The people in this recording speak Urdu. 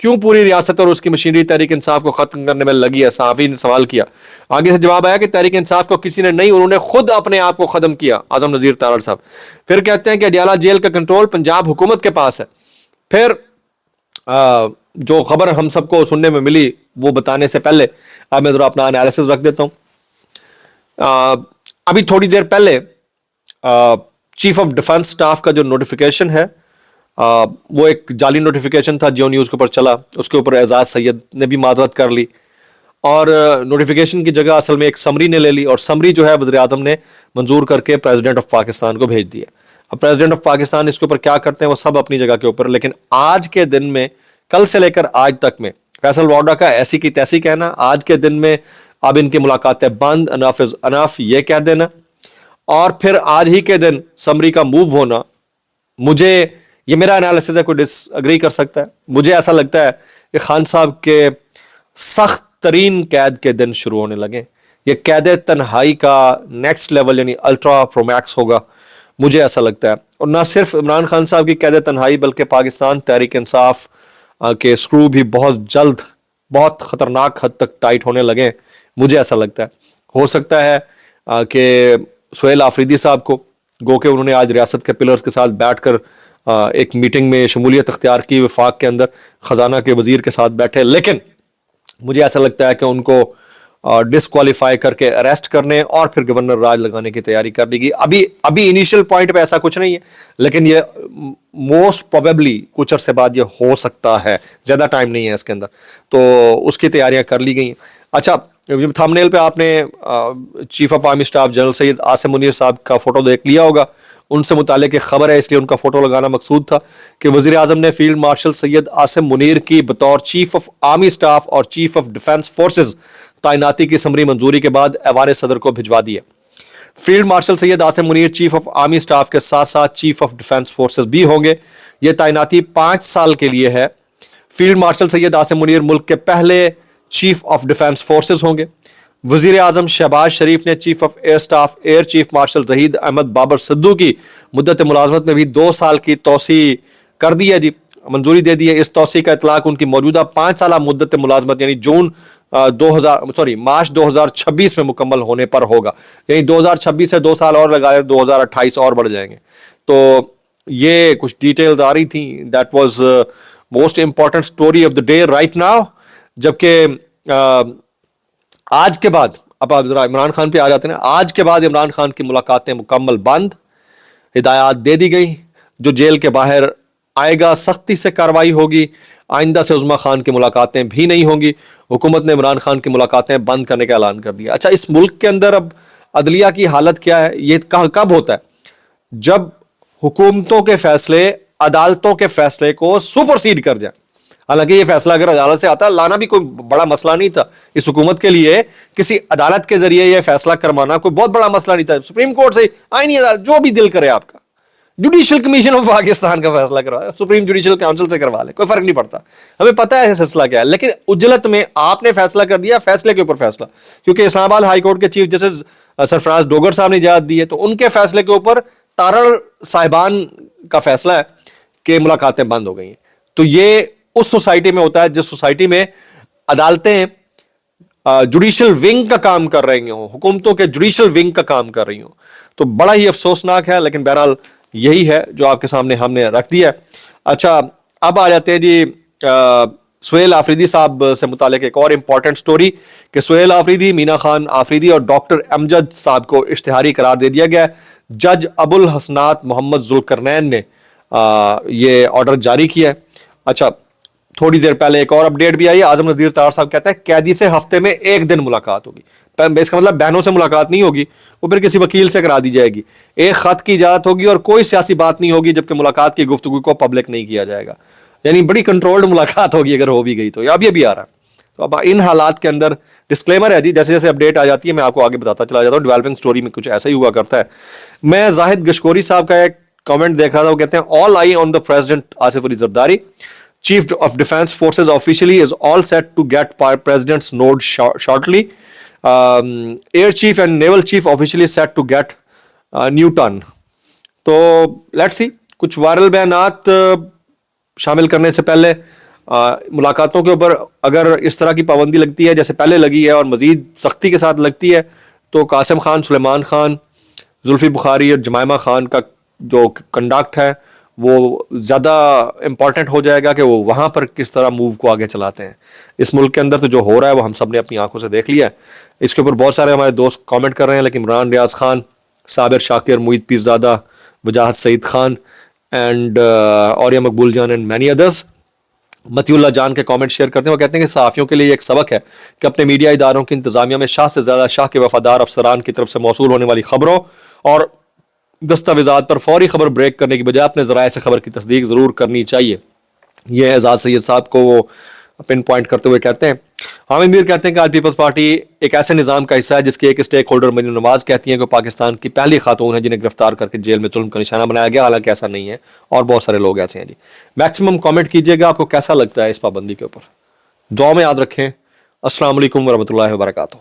کیوں پوری ریاست اور اس کی مشینری تحریک انصاف کو ختم کرنے میں لگی ہے؟ صحافی نے سوال کیا. آگے سے جواب آیا کہ تحریک انصاف کو کسی نے نہیں، انہوں نے خود اپنے آپ کو ختم کیا. اعظم نذیر تارڑ صاحب پھر کہتے ہیں کہ اڈیالہ جیل کا کنٹرول پنجاب حکومت کے پاس ہے. پھر جو خبر ہم سب کو سننے میں ملی وہ بتانے سے پہلے اب میں ذرا اپنا انالیسس رکھ دیتا ہوں. ابھی تھوڑی دیر پہلے چیف آف ڈیفنس سٹاف کا جو نوٹیفیکیشن ہے وہ ایک جعلی نوٹیفیکیشن تھا، جیو نیوز کے اوپر چلا، اس کے اوپر اعزاز سید نے بھی معذرت کر لی اور نوٹیفیکیشن کی جگہ اصل میں ایک سمری نے لے لی، اور سمری جو ہے وزیر اعظم نے منظور کر کے پریزیڈنٹ آف پاکستان کو بھیج دیا. اب پریزیڈنٹ آف پاکستان اس کے اوپر کیا کرتے ہیں وہ سب اپنی جگہ کے اوپر، لیکن آج کے دن میں، کل سے لے کر آج تک میں، فیصل وارڈا کا ایسی کی تیسی کہنا، آج کے دن میں اب ان کی ملاقاتیں بند، انف از انف یہ کہہ دینا، اور پھر آج ہی کے دن سمری کا موو ہونا. مجھے یہ میرا انالیسس ہے، کوئی ڈس اگری کر سکتا ہے، مجھے ایسا لگتا ہے کہ خان صاحب کے سخت ترین قید کے دن شروع ہونے لگے. یہ قید تنہائی کا نیکسٹ لیول یعنی الٹرا پرو میکس ہوگا، مجھے ایسا لگتا ہے. اور نہ صرف عمران خان صاحب کی قید تنہائی بلکہ پاکستان تحریک انصاف کے سکرو بھی بہت جلد بہت خطرناک حد تک ٹائٹ ہونے لگے، مجھے ایسا لگتا ہے. ہو سکتا ہے کہ سہیل آفریدی صاحب کو، گو کہ انہوں نے آج ریاست کے پلرز کے ساتھ بیٹھ کر ایک میٹنگ میں شمولیت اختیار کی وفاق کے اندر، خزانہ کے وزیر کے ساتھ بیٹھے، لیکن مجھے ایسا لگتا ہے کہ ان کو ڈسکوالیفائی کر کے اریسٹ کرنے اور پھر گورنر راج لگانے کی تیاری کر دی گئی. ابھی انیشیل پوائنٹ پہ ایسا کچھ نہیں ہے، لیکن یہ موسٹ پروبیبلی کچھ عرصے بعد یہ ہو سکتا ہے، زیادہ ٹائم نہیں ہے اس کے اندر، تو اس کی تیاریاں کر لی گئی ہیں. اچھا، تھمبنیل پہ آپ نے chief of army staff general Syed Asim Munir صاحب کا فوٹو دیکھ لیا ہوگا، ان سے متعلق ایک خبر ہے اس لیے ان کا فوٹو لگانا مقصود تھا کہ وزیر اعظم نے فیلڈ مارشل سید عاصم منیر کی بطور چیف آف آرمی سٹاف اور چیف آف ڈیفنس فورسز تعیناتی کی سمری منظوری کے بعد ایوان صدر کو بھجوا دی ہے. Field marshal Syed Asim Munir chief of army staff کے ساتھ ساتھ چیف آف ڈیفنس فورسز بھی ہوں گے. یہ تعیناتی 5 سال کے لیے ہے. فیلڈ مارشل سید عاصم منیر ملک کے پہلے چیف آف ڈیفنس فورسز ہوں گے. وزیر اعظم شہباز شریف نے chief of air staff air chief marshal Zahid Ahmed Babar Sidhu کی مدت ملازمت میں بھی 2 سال کی توسیع کر دی ہے، منظوری دے دی ہے. اس توسیع کا اطلاق ان کی موجودہ 5 سالہ مدت ملازمت یعنی مارچ 2026 میں مکمل ہونے پر ہوگا. یعنی 2026 سے 2 سال اور لگائے، 2028 اور بڑھ جائیں گے. تو یہ کچھ ڈیٹیلز آ رہی تھیں. That was most important story of the day right now. جبکہ آج کے بعد، اب آپ ذرا عمران خان پہ آ جاتے ہیں، آج کے بعد عمران خان کی ملاقاتیں مکمل بند، ہدایات دے دی گئی، جو جیل کے باہر آئے گا سختی سے کارروائی ہوگی. آئندہ سے عظمیٰ خان کی ملاقاتیں بھی نہیں ہوں گی. حکومت نے عمران خان کی ملاقاتیں بند کرنے کا اعلان کر دیا. اچھا، اس ملک کے اندر اب عدلیہ کی حالت کیا ہے؟ یہ کب ہوتا ہے؟ جب حکومتوں کے فیصلے عدالتوں کے فیصلے کو سپرسیڈ کر جائیں. حالانکہ یہ فیصلہ اگر عدالت سے آتا، لانا بھی کوئی بڑا مسئلہ نہیں تھا اس حکومت کے لیے. کسی عدالت کے ذریعے یہ فیصلہ کروانا کوئی بہت بڑا مسئلہ نہیں تھا. سپریم کورٹ سے آئینی عدالت جو بھی دل کرے، آپ کا جوڈیشل کمیشن آف پاکستان کا فیصلہ کروایا، سپریم جوڈیشل کاؤنسل سے کروا لے، کوئی فرق نہیں پڑتا. ہمیں پتہ ہے سلسلہ کیا ہے. لیکن اجلت میں آپ نے فیصلہ کر دیا، فیصلے کے اوپر فیصلہ، کیونکہ اسلام آباد ہائی کورٹ کے چیف جسٹس سرفراز ڈوگر صاحب نے اجازت دی ہے، تو ان کے فیصلے کے اوپر تارڑ صاحبان کا فیصلہ ہے کہ ملاقاتیں بند ہو گئی ہیں. تو یہ اس سوسائٹی میں ہوتا ہے جس سوسائٹی میں عدالتیں جوڈیشل ونگ کا کام کر رہی ہوں، حکومتوں کے جوڈیشل ونگ کا کام کر رہی ہوں. تو بڑا ہی افسوسناک ہے، لیکن بہرحال یہی ہے جو آپ کے سامنے ہم نے رکھ دیا ہے. اچھا، اب آ جاتے ہیں جی سہیل آفریدی صاحب سے متعلق ایک اور امپورٹنٹ سٹوری کہ سہیل آفریدی، مینا خان آفریدی اور ڈاکٹر امجد صاحب کو اشتہاری قرار دے دیا گیا ہے. جج ابو الحسنات محمد ذوالقرنین نے یہ آرڈر جاری کیا ہے. اچھا، تھوڑی دیر پہلے ایک اور اپڈیٹ بھی آئی ہے. اعظم نذیر تارڑ صاحب کہتے ہیں قیدی سے ہفتے میں 1 دن ملاقات ہوگی. اس کا مطلب بہنوں سے ملاقات نہیں ہوگی، وہ پھر کسی وکیل سے کرا دی جائے گی. ایک خط کی اجازت ہوگی اور کوئی سیاسی بات نہیں ہوگی، جبکہ ملاقات کی گفتگو کو پبلک نہیں کیا جائے گا. یعنی بڑی کنٹرولڈ ملاقات ہوگی اگر ہو بھی گئی تو. ابھی آ رہا ہے. تو اب ان حالات کے اندر ڈسکلیمر ہے جی، جیسے جیسے اپڈیٹ آ جاتی ہے میں آپ کو آگے بتاتا چلا جاتا ہوں. ڈیولپنگ سٹوری میں کچھ ایسا ہی ہوا کرتا ہے. میں زاہد گشکوری صاحب کا ایک کامنٹ دیکھ رہا تھا، وہ کہتے ہیں all eye on the president Asif Ali Zardari. Chief of Defence Forces officially is all set to get President's nod shortly. Air Chief and Naval Chief officially set to get new turn. تو let's see. کچھ وائرل بیانات شامل کرنے سے پہلے ملاقاتوں کے اوپر اگر اس طرح کی پابندی لگتی ہے جیسے پہلے لگی ہے اور مزید سختی کے ساتھ لگتی ہے تو قاسم خان، سلیمان خان، زلفی بخاری اور جمائمہ خان کا جو کنڈکٹ ہے وہ زیادہ امپورٹنٹ ہو جائے گا کہ وہ وہاں پر کس طرح موو کو آگے چلاتے ہیں. اس ملک کے اندر تو جو ہو رہا ہے وہ ہم سب نے اپنی آنکھوں سے دیکھ لیا ہے. اس کے اوپر بہت سارے ہمارے دوست کامنٹ کر رہے ہیں، لیکن Imran Riaz Khan, Sabir Shakir, Moeed Pirzada, Wajahat Saeed Khan and Orya Maqbool Jan and many others Matiullah جان کے کامنٹ شیئر کرتے ہیں. وہ کہتے ہیں کہ صحافیوں کے لیے ایک سبق ہے کہ اپنے میڈیا اداروں کی انتظامیہ میں شاہ سے زیادہ شاہ کے وفادار افسران کی طرف سے موصول ہونے والی خبروں اور دستاویزات پر فوری خبر بریک کرنے کی بجائے اپنے ذرائع سے خبر کی تصدیق ضرور کرنی چاہیے. یہ اعزاز سید صاحب کو وہ پن پوائنٹ کرتے ہوئے کہتے ہیں. حامد میر کہتے ہیں کہ آل پیپلز پارٹی ایک ایسے نظام کا حصہ ہے جس کی ایک اسٹیک ہولڈر مریم نواز کہتی ہیں کہ پاکستان کی پہلی خاتون ہے جنہیں گرفتار کر کے جیل میں ظلم کا نشانہ بنایا گیا، حالانکہ ایسا نہیں ہے اور بہت سارے لوگ ایسے ہیں. جی میکسیمم کامنٹ کیجیے گا آپ کو کیسا لگتا ہے اس پابندی کے اوپر. دعا میں یاد رکھیں. السلام علیکم ورحمۃ اللہ وبرکاتہ.